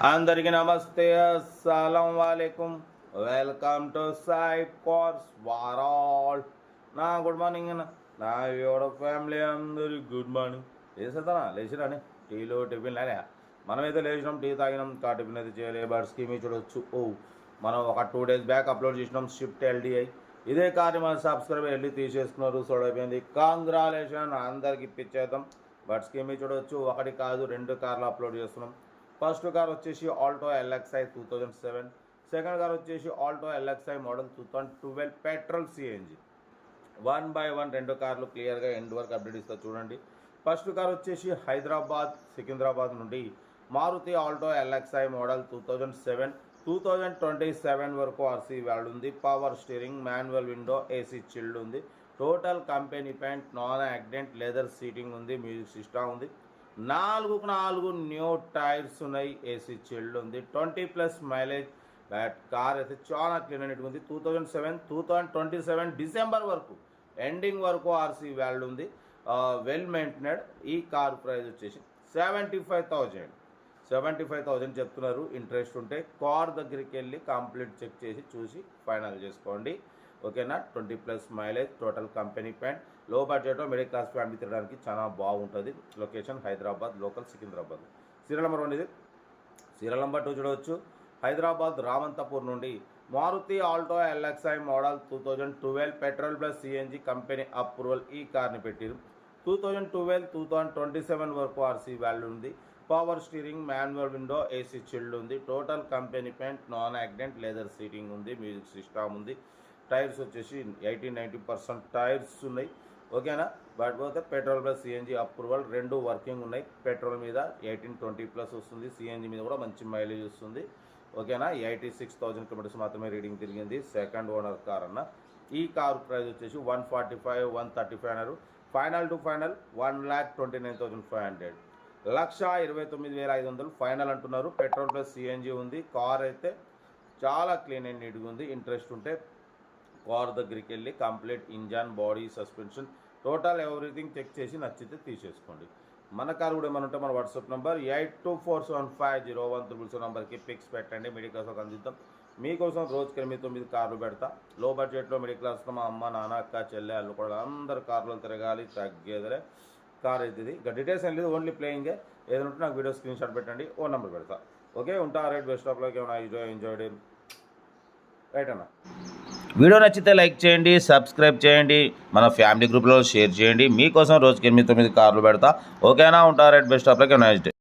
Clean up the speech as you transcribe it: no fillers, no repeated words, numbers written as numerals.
అందరికీ నమస్తే, అస్సలం వాలేకుం. వెల్కమ్ టు సాయి కార్స్ వారాల్. నా గుడ్ మార్నింగ్ అన్న, నా ఎవడ ఫ్యామిలీ అందరి గుడ్ మార్నింగ్. లేసేద్దానా? లేచిరాని టీలో టిఫిన్ లేనా? మనమైతే లేచినాం, టీ తాగినాం, టిఫిన్ అయితే చేయలే. బర్డ్స్కి మీ చూడవచ్చు. మనం ఒక 2 days బ్యాక్ అప్లోడ్ చేసినాం షిఫ్ట్ LDI. ఇదే కార్ని మన సబ్స్క్రైబర్ వెళ్ళి తీసేసుకున్నారు. అయిపోయింది. కాంగ్రాలేషన్, అందరికి ఇప్పించేద్దాం. బర్డ్స్కి మీ చూడవచ్చు. 1 కాదు 2 కార్లు అప్లోడ్ చేస్తున్నాం. ఫస్ట్ కార్ వచ్చేసి ఆల్టో LXI 2007. సెకండ్ కార్ వచ్చేసి Alto LXI model 2012 petrol CNG. 1 by 1 2 కార్లు క్లియర్గా ఎండ్ వరకు అప్డేట్ ఇస్తా చూడండి. ఫస్ట్ కార్ వచ్చేసి హైదరాబాద్ సికింద్రాబాద్ నుండి మారుతి ఆల్టో LXI మోడల్ 2007 2027 వరకు RC వాల్డ్ ఉంది. Power steering, manual window, AC chilled ఉంది. Total company paint, non accident, leather seating ఉంది, మ్యూజిక్ సిస్టమ్ ఉంది. 4 న్యూ టైర్స్ ఉన్నాయి, AC చిల్డ్ ఉంది, 20+ మైలేజ్. బ్యాట్ కార్ అయితే చాలా క్లీన్ అనేటిగా ఉంది. 2027 డిసెంబర్ వరకు ఎండింగ్ వరకు RC వాల్డ్ ఉంది. Well maintained. ఈ కార్ ప్రైస్ వచ్చేసి 75,000 చెప్తున్నారు. ఇంట్రెస్ట్ ఉంటే కార్ దగ్గరికి వెళ్ళి కంప్లీట్ చెక్ చేసి చూసి ఫైనల్ చేసుకోండి. ఓకేనా? 20+ mileage, total company paint, low budget middle class family తిరగడానికి చాలా బాగుంటుంది. Location Hyderabad, local Secunderabad. Serial number 1 ఇది. సీరియల్ నెంబర్ 2 చూడవచ్చు. హైదరాబాద్ రామంతపూర్ నుండి Maruti Alto LXI model 2012 petrol plus CNG company approval. ఈ కార్ని పెట్టారు. 2012 2027 వరకు RC వాల్యూ ఉంది. Power steering, manual window, AC chilled ఉంది. Total company paint, non accident, leather seating ఉంది, మ్యూజిక్ సిస్టమ్ ఉంది. టైర్స్ వచ్చేసి 80-90% టైర్స్ ఉన్నాయి. ఓకేనా? బట్ పోతే petrol plus CNG approval 2 working ఉన్నాయి. పెట్రోల్ మీద 18-20+ వస్తుంది, CNG మీద కూడా మంచి మైలేజ్ వస్తుంది. ఓకేనా? 86,000 కిలోమీటర్స్ మాత్రమే రీడింగ్ తిరిగింది. సెకండ్ ఓనర్ కార్ అన్న. ఈ కార్ ప్రైస్ వచ్చేసి 145-135 అన్నారు. ఫైనల్ టు ఫైనల్ 1,29,500, 1,29,500 ఫైనల్ అంటున్నారు. పెట్రోల్ ప్లస్ CNG ఉంది. కార్ అయితే చాలా క్లీన్ అండ్ నీట్గా ఉంది. ఇంట్రెస్ట్ ఉంటే కార్ దగ్గరికి వెళ్ళి complete engine, body, suspension, total everything check చేసి నచ్చితే తీసేసుకోండి. మన కార్ కూడా ఏమైనా ఉంటే మన వాట్సాప్ నెంబర్ 82475013 నెంబర్కి పిక్స్ పెట్టండి. మిడిల్ క్లాస్ అందిద్దాం. మీకోసం రోజుకి 8-9 కార్లు పెడతా. లో బడ్జెట్లో మిడిల్ క్లాస్లో మా అమ్మ, నాన్న, అక్క, చెల్లె, అల్లు కూడా అందరు కార్లో తిరగాలి, తగ్గేదలే కార్ అవుతుంది. ఇంకా డీటెయిల్స్ ఏం లేదు, ఓన్లీ ప్లేయింగే. ఏదైనా ఉంటే నాకు వీడియో స్క్రీన్ షాట్ పెట్టండి, ఓ నెంబర్ పెడతా. ఓకే, ఉంటా. Right, best of luck. ఏమైనా ఎంజాయ్డ్ రైట్ అన్న. వీడియో నచ్చితే లైక్ చేయండి, సబ్స్క్రైబ్ చేయండి, మన ఫ్యామిలీ గ్రూప్లో షేర్ చేయండి. మీకోసం రోజుకి 8-9 కార్లు పెడతా. ఓకేనా? ఉంటా. Right, best of luck. Nice day.